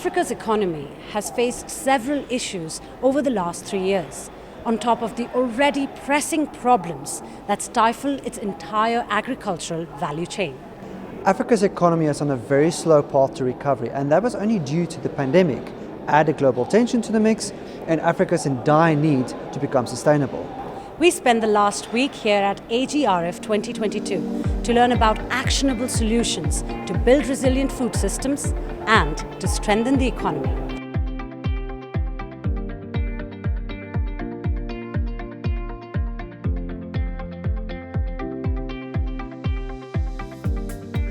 Africa's economy has faced several issues over the last 3 years, on top of the already pressing problems that stifle its entire agricultural value chain. Africa's economy is on a very slow path to recovery, and that was only due to the pandemic. Added global tension to the mix, and Africa's in dire need to become sustainable. We spent the last week here at AGRF 2022 to learn about actionable solutions to build resilient food systems and to strengthen the economy.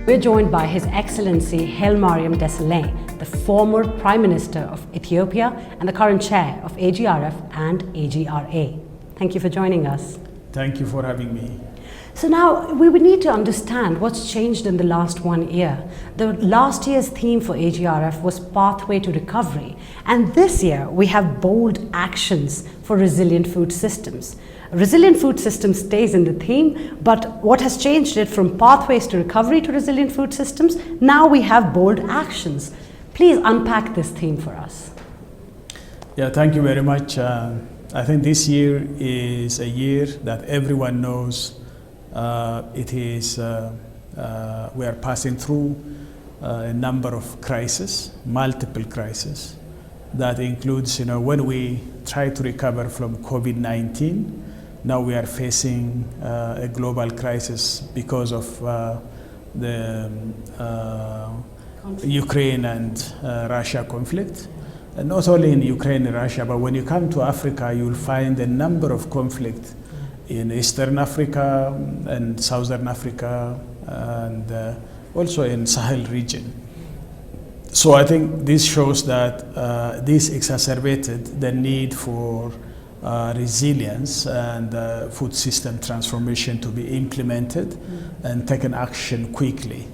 We're joined by His Excellency Hailemariam Desalegn, the former Prime Minister of Ethiopia and the current chair of AGRF and AGRA. Thank you for joining us. Thank you for having me. So now we would need to understand what's changed in the last 1 year. The last year's theme for AGRF was Pathway to Recovery, and this year we have bold actions for resilient food systems. Resilient food system stays in the theme, but what has changed it from pathways to recovery to resilient food systems? Now we have bold actions. Please unpack this theme for us. Yeah, thank you very much. I think this year is a year that everyone knows we are passing through a number of crises, multiple crises. That includes, when we try to recover from COVID-19, now we are facing a global crisis because of the Ukraine and Russia conflict. And not only in Ukraine and Russia, but when you come to Africa, you'll find a number of conflicts in Eastern Africa and Southern Africa and also in Sahel region. So I think this shows that this exacerbated the need for resilience and food system transformation to be implemented and taken action quickly.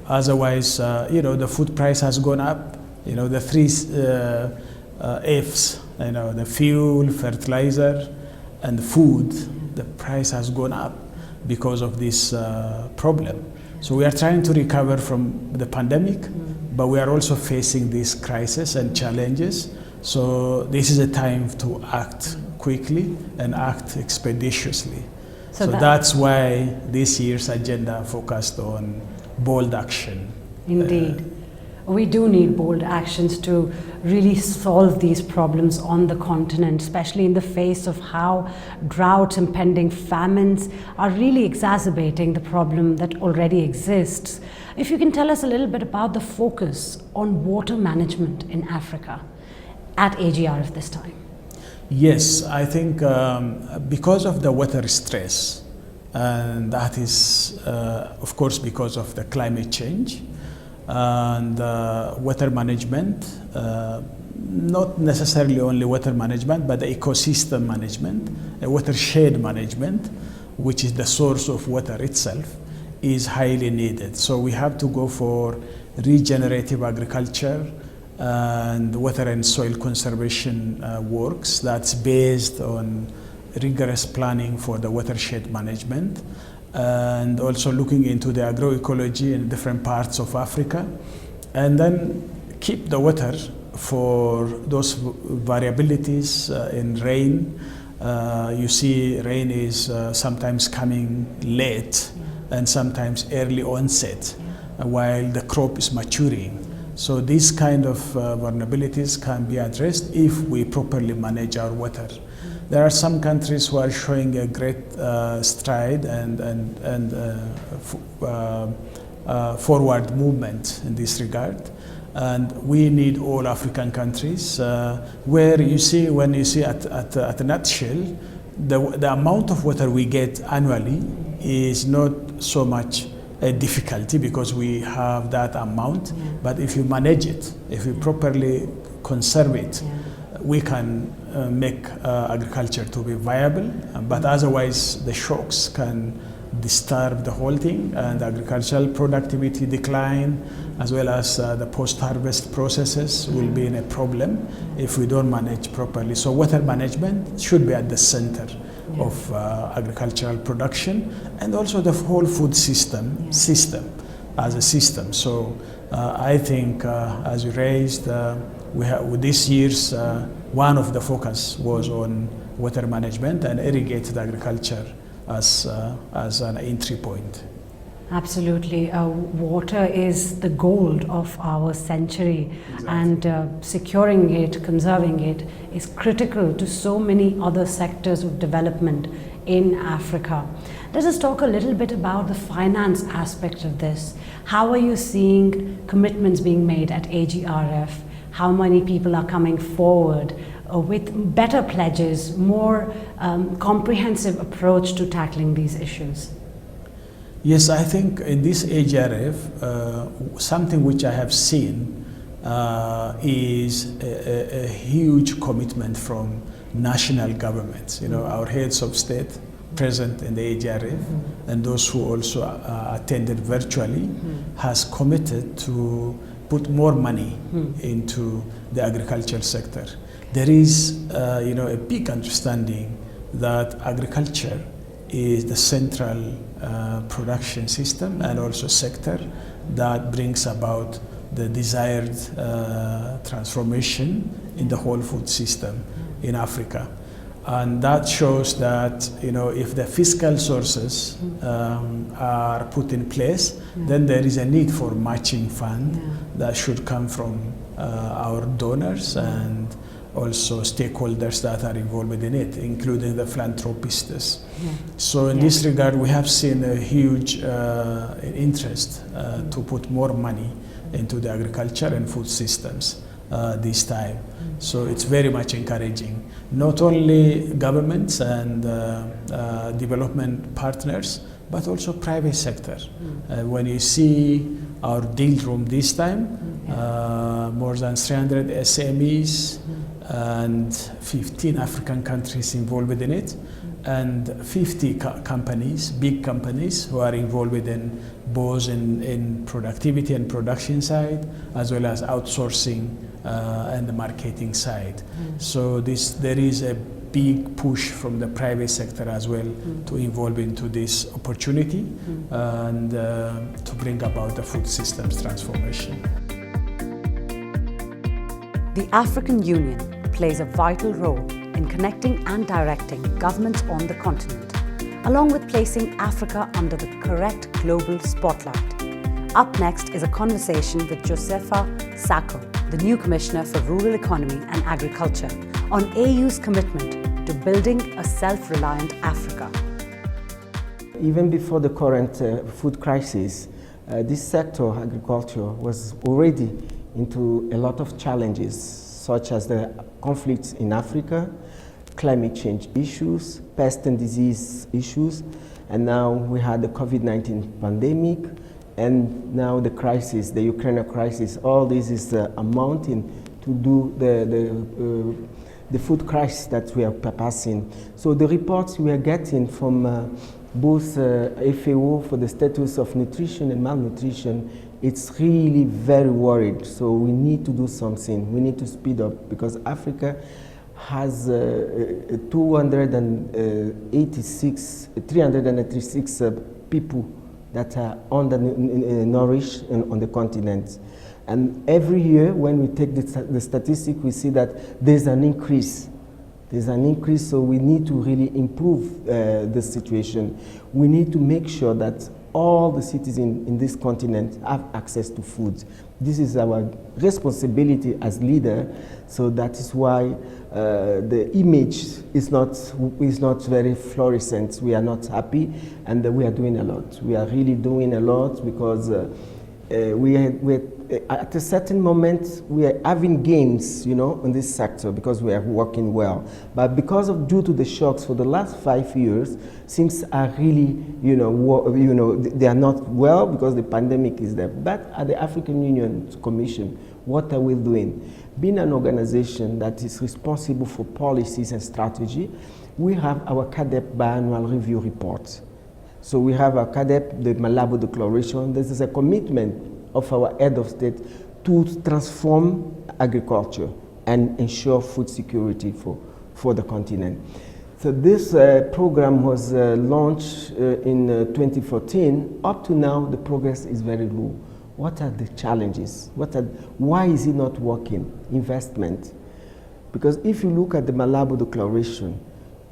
Otherwise, the food price has gone up. The three F's, the fuel, fertilizer, and food, the price has gone up because of this problem. So we are trying to recover from the pandemic, but we are also facing this crisis and challenges. So this is a time to act quickly and act expeditiously. So that's why this year's agenda focused on bold action. Indeed. We do need bold actions to really solve these problems on the continent, especially in the face of how droughts, impending famines are really exacerbating the problem that already exists. If you can tell us a little bit about the focus on water management in Africa at AGRF this time. Yes, I think because of the water stress, and that is, of course, because of the climate change, and water management, not necessarily only water management, but the ecosystem management, watershed management, which is the source of water itself, is highly needed. So we have to go for regenerative agriculture and water and soil conservation works that's based on rigorous planning for the watershed management, and also looking into the agroecology in different parts of Africa, and then keep the water for those variabilities in rain. You see rain is sometimes coming late and sometimes early onset while the crop is maturing. So these kind of vulnerabilities can be addressed if we properly manage our water. There are some countries who are showing a great stride and forward movement in this regard. And we need all African countries where you see, when you see at a nutshell, the amount of water we get annually is not so much a difficulty because we have that amount. But if you manage it, if you properly conserve it, we can make agriculture to be viable, but otherwise the shocks can disturb the whole thing, and agricultural productivity decline, as well as the post-harvest processes will be in a problem if we don't manage properly. So water management should be at the center of agricultural production, and also the whole food system as a system. So I think, as you raised, with this year's one of the focus was on water management and irrigated agriculture as an entry point. Absolutely. Water is the gold of our century. Exactly. And securing it, conserving it is critical to so many other sectors of development in Africa. Let us talk a little bit about the finance aspect of this. How are you seeing commitments being made at AGRF? How many people are coming forward with better pledges, more comprehensive approach to tackling these issues? Yes, I think in this AGRF, something which I have seen is a huge commitment from national governments. You know, our heads of state present in the AGRF and those who also attended virtually has committed to put more money into the agricultural sector. There is, a big understanding that agriculture is the central production system and also sector that brings about the desired transformation in the whole food system in Africa. And that shows that, if the fiscal sources are put in place, then there is a need for matching fund that should come from our donors and also stakeholders that are involved in it, including the philanthropists. So in this regard, we have seen a huge interest to put more money into the agriculture and food systems this time. So it's very much encouraging. Not only governments and development partners, but also private sector. When you see our deal room this time, more than 300 SMEs, and 15 African countries involved in it, and 50 companies, big companies, who are involved in both in productivity and production side, as well as outsourcing and the marketing side. So there is a big push from the private sector as well to involve into this opportunity and to bring about the food systems transformation. The African Union plays a vital role in connecting and directing governments on the continent, along with placing Africa under the correct global spotlight. Up next is a conversation with Josefa Sako, the new Commissioner for Rural Economy and Agriculture, on AU's commitment to building a self-reliant Africa. Even before the current food crisis, this sector, agriculture, was already into a lot of challenges, such as the conflicts in Africa, climate change issues, pest and disease issues, and now we had the COVID-19 pandemic, and now the crisis, the Ukraine crisis. All this is amounting to do the food crisis that we are passing. So the reports we are getting from both FAO for the status of nutrition and malnutrition, it's really very worried. So we need to do something. We need to speed up, because Africa has 386 people that are undernourished on the continent. And every year when we take the statistic, we see that there's an increase. There's an increase, so we need to really improve the situation. We need to make sure that all the citizens in this continent have access to food. This is our responsibility as leader, so that is why the image is not very fluorescent. We are not happy, and we are doing a lot. We are really doing a lot, because we're at a certain moment we are having gains, in this sector, because we are working well. But due to the shocks for the last 5 years, things are really, they are not well, because the pandemic is there. But at the African Union Commission, what are we doing? Being an organization that is responsible for policies and strategy, we have our CADEP biannual review report. So we have our CADEP, the Malabo Declaration. This is a commitment of our head of state to transform agriculture and ensure food security for the continent. So this program was launched in 2014. Up to now, the progress is very low. what are the challenges? Why is it not working? Investment. Because if you look at the Malabo Declaration,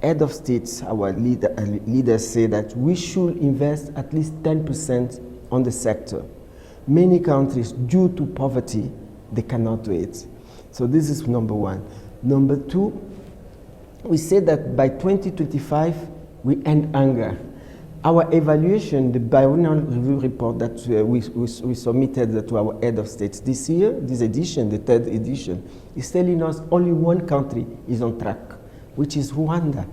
head of states, our leaders say that we should invest at least 10% on the sector. Many countries, due to poverty, they cannot do it. So this is number one. Number two, we say that by 2025, we end hunger. Our evaluation, the biennial review report that we submitted to our head of states this year, this edition, the third edition, is telling us only one country is on track, which is Rwanda.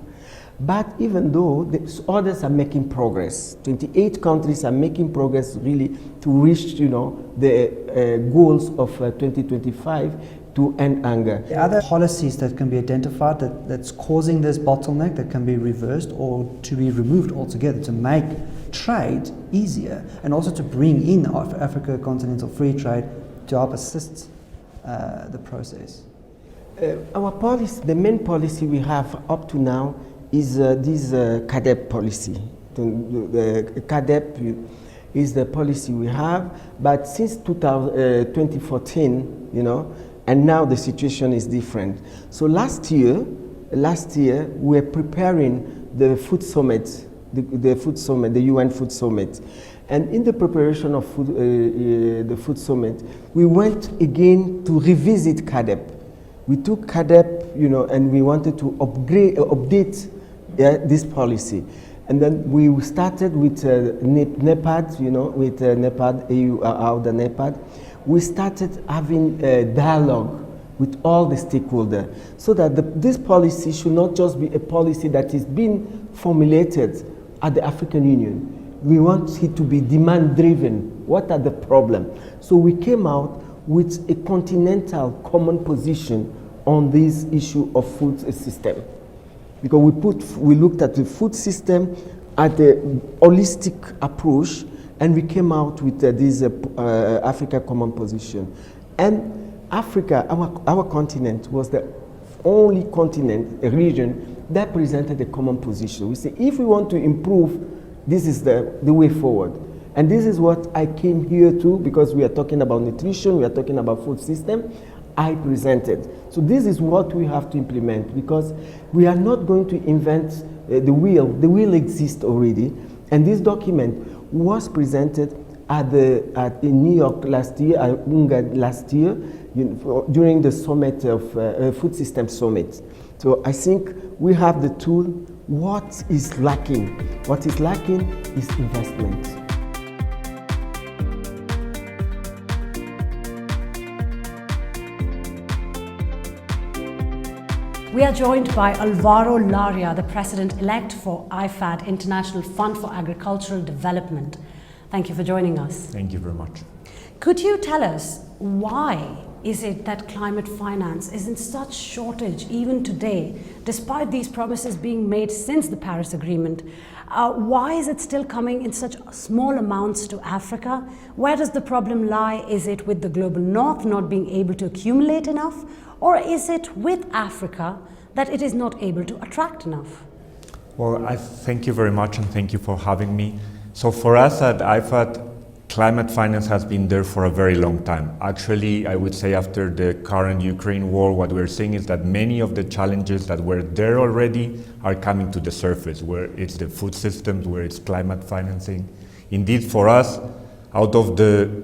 But even though the others are making progress, 28 countries are making progress really to reach, the goals of 2025 to end hunger. The other policies that can be identified that's causing this bottleneck that can be reversed or to be removed altogether to make trade easier and also to bring in Africa continental free trade to help assist the process. Our policy, the main policy we have up to now is this CADEP policy. The CADEP is the policy we have, but since 2014, and now the situation is different. So last year we were preparing the food summit, the UN food summit. And in the preparation of the food summit, we went again to revisit CADEP. We took CADEP, and we wanted to update this policy. And then we started with NEPAD, with NEPAD, the NEPAD. We started having a dialogue with all the stakeholders so that this policy should not just be a policy that is being formulated at the African Union. We want it to be demand-driven. What are the problems? So we came out with a continental common position on this issue of food system. Because we looked at the food system at the holistic approach, and we came out with this Africa common position. And Africa, our continent, was the only continent, a region, that presented a common position. We say, if we want to improve, this is the way forward. And this is what I came here to, because we are talking about nutrition, we are talking about food system. I presented. So this is what we have to implement, because we are not going to invent the wheel. The wheel exists already. And this document was presented in New York last year, during the summit of Food System Summit. So I think we have the tool. What is lacking? What is lacking is investment. We are joined by Alvaro Laria, the President-elect for IFAD, International Fund for Agricultural Development. Thank you for joining us. Thank you very much. Could you tell us why is it that climate finance is in such shortage even today, despite these promises being made since the Paris Agreement? Why is it still coming in such small amounts to Africa? Where does the problem lie? Is it with the global north not being able to accumulate enough? Or is it with Africa that it is not able to attract enough? Well, I thank you very much, and thank you for having me. So for us at IFAD, climate finance has been there for a very long time. Actually, I would say after the current Ukraine war, what we're seeing is that many of the challenges that were there already are coming to the surface, where it's the food systems, where it's climate financing. Indeed, for us, out of the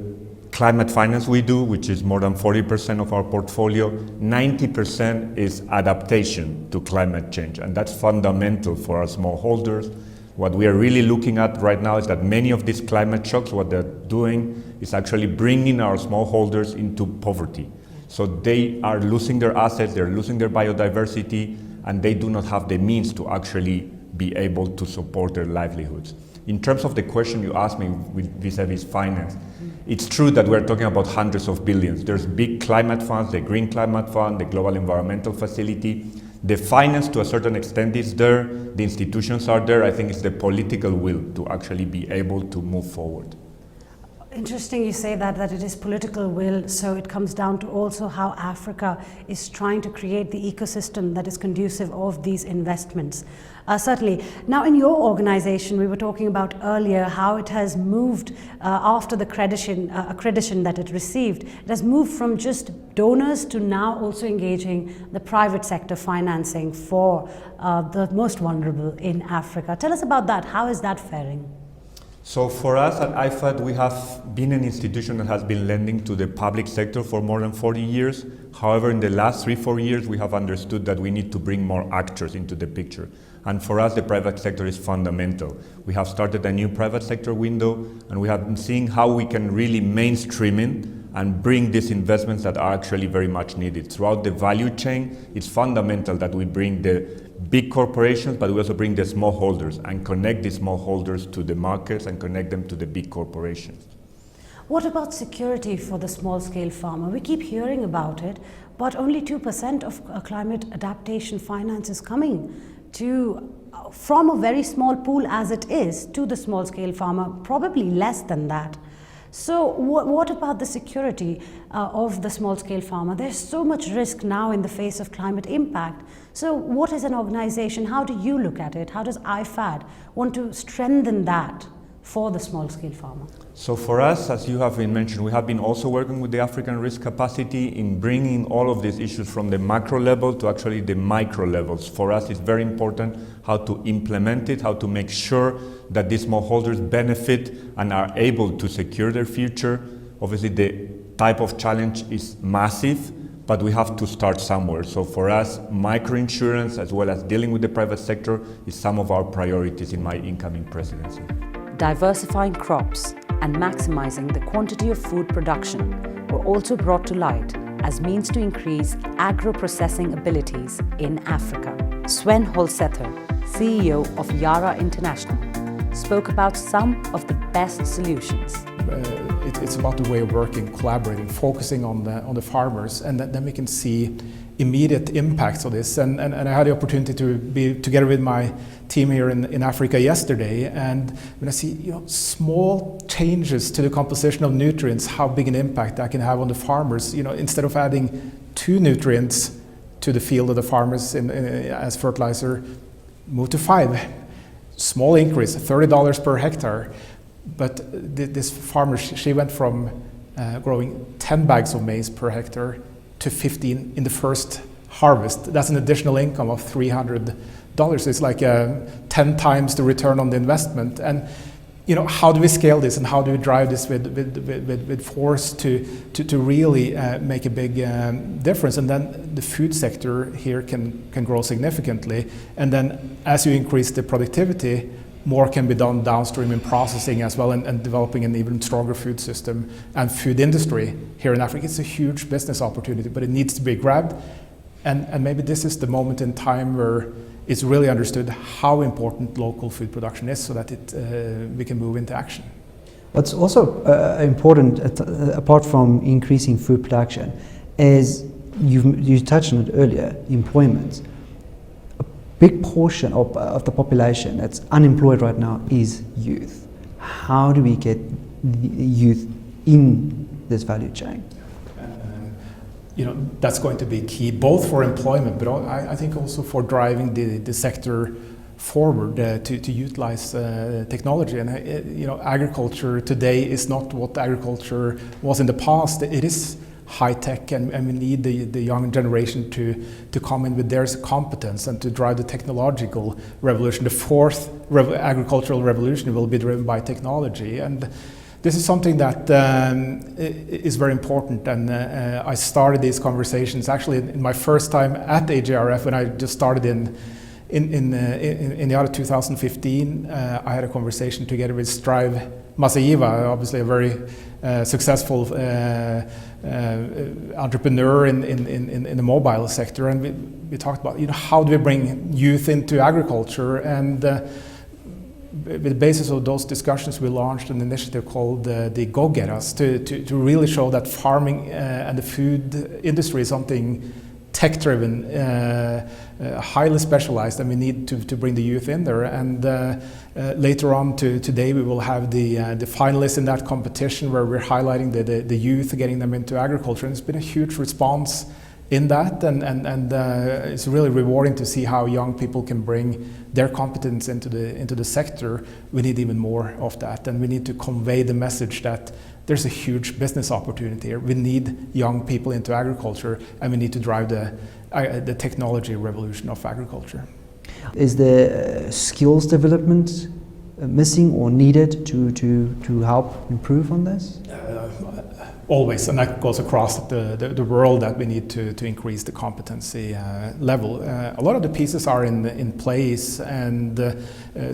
climate finance we do, which is more than 40% of our portfolio, 90% is adaptation to climate change, and that's fundamental for our smallholders. What we are really looking at right now is that many of these climate shocks, what they're doing is actually bringing our smallholders into poverty. So they are losing their assets, they're losing their biodiversity, and they do not have the means to actually be able to support their livelihoods. In terms of the question you asked me vis-a-vis finance, it's true that we're talking about hundreds of billions. There's big climate funds, the Green Climate Fund, the Global Environmental Facility. The finance to a certain extent is there, the institutions are there. I think it's the political will to actually be able to move forward. Interesting you say that it is political will, so it comes down to also how Africa is trying to create the ecosystem that is conducive of these investments. Certainly. Now in your organization, we were talking about earlier how it has moved after the accreditation that it received. It has moved from just donors to now also engaging the private sector financing for the most vulnerable in Africa. Tell us about that. How is that faring? So for us at IFAD, we have been an institution that has been lending to the public sector for more than 40 years. However, in the last 3-4 years, we have understood that we need to bring more actors into the picture. And for us, the private sector is fundamental. We have started a new private sector window, and we have been seeing how we can really mainstream it and bring these investments that are actually very much needed. Throughout the value chain, it's fundamental that we bring the big corporations, but we also bring the smallholders and connect the smallholders to the markets and connect them to the big corporations. What about security for the small-scale farmer? We keep hearing about it, but only 2% of climate adaptation finance is coming from a very small pool as it is to the small-scale farmer, probably less than that. So what about the security of the small-scale farmer? There's so much risk now in the face of climate impact. So what is an organization? How do you look at it? How does IFAD want to strengthen that for the small-scale farmer? So for us, as you have been mentioned, we have been also working with the African risk capacity in bringing all of these issues from the macro level to actually the micro levels. For us, it's very important how to implement it, how to make sure that these smallholders benefit and are able to secure their future. Obviously, the type of challenge is massive, but we have to start somewhere. So for us, microinsurance as well as dealing with the private sector is some of our priorities in my incoming presidency. Diversifying crops and maximizing the quantity of food production were also brought to light as means to increase agro-processing abilities in Africa. Sven Holsether, CEO of Yara International, spoke about some of the best solutions. It's about the way of working, collaborating, focusing on the farmers, and then we can see immediate impacts of this. And I had the opportunity to be together with my team here in Africa yesterday, and when I see small changes to the composition of nutrients, how big an impact that can have on the farmers. Instead of adding 2 nutrients to the field of the farmers as fertilizer, move to 5. Small increase, $30 per hectare. But this farmer, she went from growing 10 bags of maize per hectare to 15 in the first harvest. That's an additional income of $300. It's like 10 times the return on the investment. And how do we scale this, and how do we drive this with force to really make a big difference? And then the food sector here can grow significantly. And then as you increase the productivity, more can be done downstream in processing as well, and developing an even stronger food system and food industry here in Africa. It's a huge business opportunity, but it needs to be grabbed. And maybe this is the moment in time where it's really understood how important local food production is, so that we can move into action. What's also important, apart from increasing food production, is you touched on it earlier, employment. Big portion of the population that's unemployed right now is youth. How do we get the youth in this value chain? That's going to be key, both for employment, but I think also for driving the sector forward to utilize technology. And agriculture today is not what agriculture was in the past. It is high tech, and we need the young generation to come in with their competence and to drive the technological revolution. The fourth agricultural revolution will be driven by technology, and this is something that is very important. And I started these conversations actually in my first time at AGRF when I just started in the year 2015. I had a conversation together with Strive Masayiva, obviously a very successful entrepreneur in the mobile sector, and we talked about how do we bring youth into agriculture, and with the basis of those discussions we launched an initiative called the Go-Getters to really show that farming and the food industry is something tech-driven, highly specialized, and we need to bring the youth in there. And later on today, we will have the finalists in that competition where we're highlighting the youth, getting them into agriculture. And it's been a huge response in that, and it's really rewarding to see how young people can bring their competence into the sector. We need even more of that, and we need to convey the message that there's a huge business opportunity here. We need young people into agriculture, and we need to drive the technology revolution of agriculture. Is there skills development missing or needed to help improve on this? Always, and that goes across the world, that we need to increase the competency level. A lot of the pieces are in place, and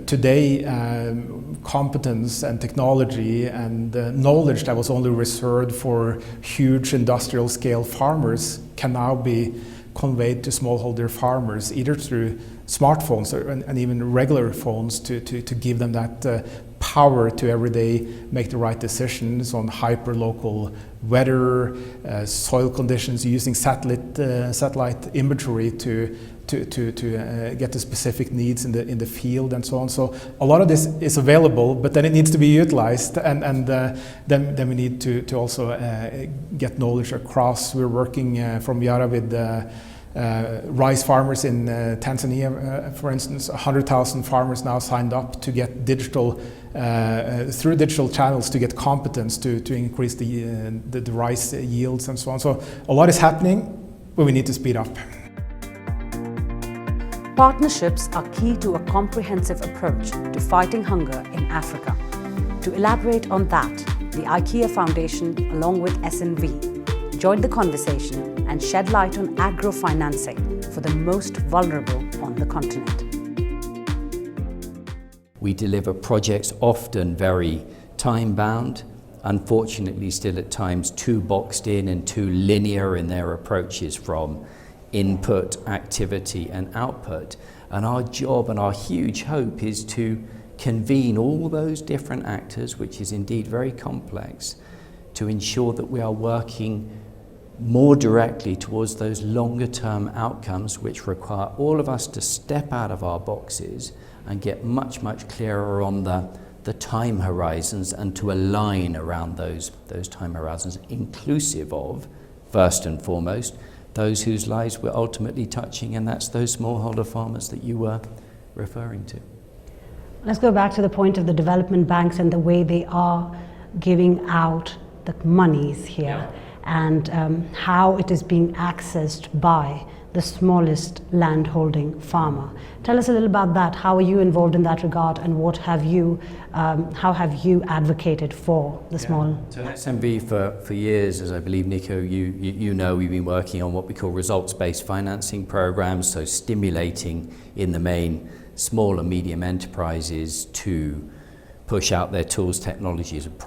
today competence and technology and knowledge that was only reserved for huge industrial scale farmers can now be conveyed to smallholder farmers, either through smartphones and even regular phones, to give them that power to every day make the right decisions on hyper-local weather, soil conditions, using satellite imagery to get the specific needs in the field and so on. So a lot of this is available, but then it needs to be utilized, and then we need to also get knowledge across. We're working from Yara with rice farmers in Tanzania, for instance. 100,000 farmers now signed up to get digital, through digital channels, to get competence to increase the rice yields and so on. So a lot is happening, but we need to speed up. Partnerships are key to a comprehensive approach to fighting hunger in Africa. To elaborate on that, the IKEA Foundation, along with SNV, joined the conversation and shed light on agro-financing for the most vulnerable on the continent. We deliver projects often very time-bound, unfortunately still at times too boxed in and too linear in their approaches from input, activity and output. And our job and our huge hope is to convene all those different actors, which is indeed very complex, to ensure that we are working more directly towards those longer term outcomes, which require all of us to step out of our boxes and get much, much clearer on the time horizons, and to align around those time horizons, inclusive of, first and foremost, those whose lives we're ultimately touching, and that's those smallholder farmers that you were referring to. Let's go back to the point of the development banks and the way they are giving out the monies here, and how it is being accessed by the smallest landholding farmer. Tell us a little about that. How are you involved in that regard, and what have you, how have you advocated for the small? So at SNV for years, as I believe Nico, you know, we've been working on what we call results-based financing programs, so stimulating in the main small and medium enterprises to push out their tools, technologies and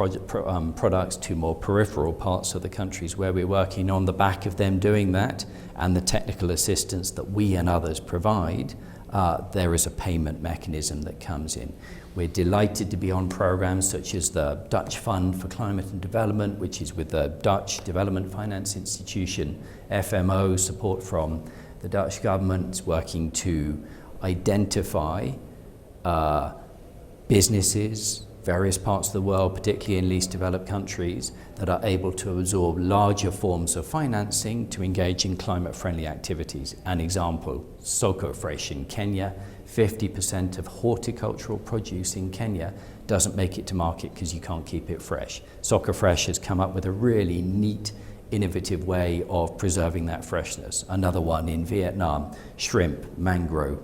products to more peripheral parts of the countries where we're working. On the back of them doing that and the technical assistance that we and others provide, there is a payment mechanism that comes in. We're delighted to be on programs such as the Dutch Fund for Climate and Development, which is with the Dutch Development Finance Institution, FMO, support from the Dutch government, working to identify businesses, various parts of the world, particularly in least developed countries, that are able to absorb larger forms of financing to engage in climate-friendly activities. An example, Soko Fresh in Kenya. 50% of horticultural produce in Kenya doesn't make it to market because you can't keep it fresh. Soko Fresh has come up with a really neat, innovative way of preserving that freshness. Another one in Vietnam, shrimp, mangrove,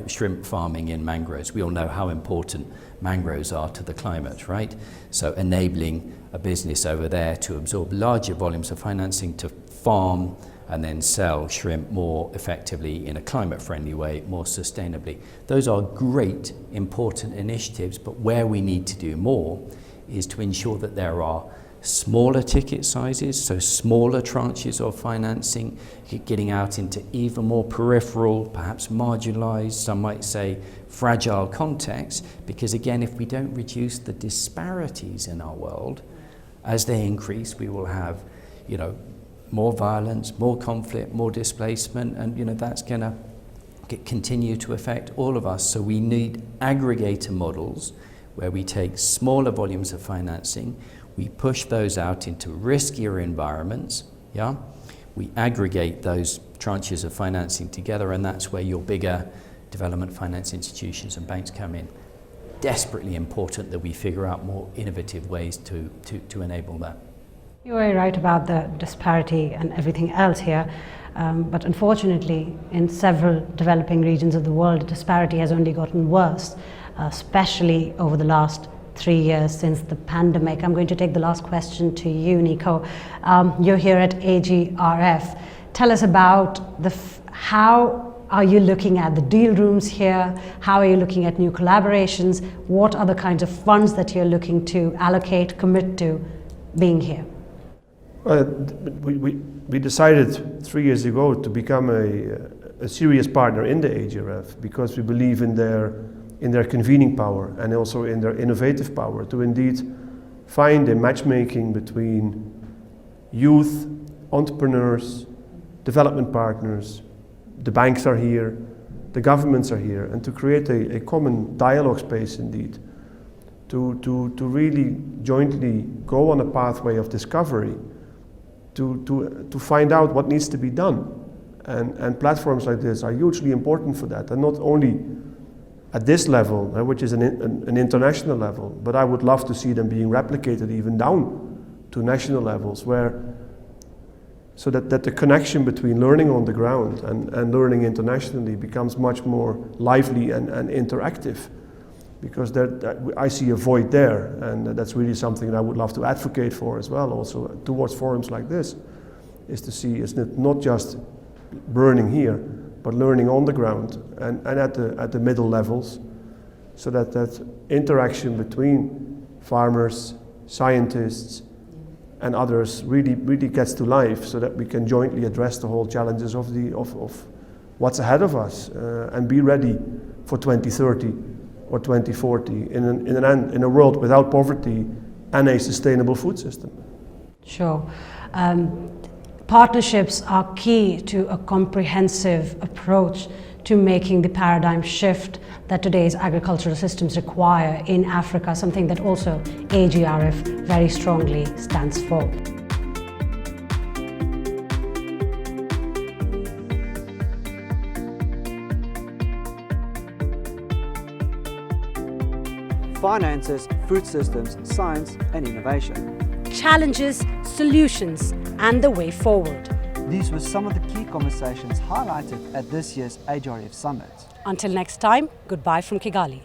shrimp farming in mangroves. We all know how important mangroves are to the climate, right? So enabling a business over there to absorb larger volumes of financing to farm and then sell shrimp more effectively in a climate-friendly way, more sustainably. Those are great, important initiatives, but where we need to do more is to ensure that there are smaller ticket sizes, so smaller tranches of financing, getting out into even more peripheral, perhaps marginalized, some might say fragile contexts, because again, if we don't reduce the disparities in our world, as they increase, we will have, more violence, more conflict, more displacement, and that's going to continue to affect all of us. So we need aggregator models where we take smaller volumes of financing, we push those out into riskier environments, we aggregate those tranches of financing together, and that's where your bigger development finance institutions and banks come in. Desperately important that we figure out more innovative ways to enable that. You're very right about the disparity and everything else here, but unfortunately in several developing regions of the world, the disparity has only gotten worse, especially over the last 3 years since the pandemic. I'm going to take the last question to you, Nico. You're here at AGRF. Tell us about how are you looking at the deal rooms here? How are you looking at new collaborations? What are the kinds of funds that you're looking to allocate, commit to being here? We decided 3 years ago to become a serious partner in the AGRF because we believe in their convening power and also in their innovative power to indeed find a matchmaking between youth, entrepreneurs, development partners. The banks are here, the governments are here, and to create a common dialogue space indeed, to really jointly go on a pathway of discovery, to find out what needs to be done. And platforms like this are hugely important for that, and not only at this level, which is an international level, but I would love to see them being replicated even down to national levels, so that the connection between learning on the ground and learning internationally becomes much more lively and interactive, because I see a void there, and that's really something that I would love to advocate for as well, also towards forums like this, is to see it's not just learning here, but learning on the ground and at the middle levels, so that interaction between farmers, scientists, and others really gets to life, so that we can jointly address the whole challenges of what's ahead of us and be ready for 2030 or 2040 in a world without poverty and a sustainable food system. Sure. Partnerships are key to a comprehensive approach to making the paradigm shift that today's agricultural systems require in Africa, something that also AGRF very strongly stands for. Finances, food systems, science and innovation. Challenges, solutions, and the way forward. These were some of the key conversations highlighted at this year's AGRF Summit. Until next time, goodbye from Kigali.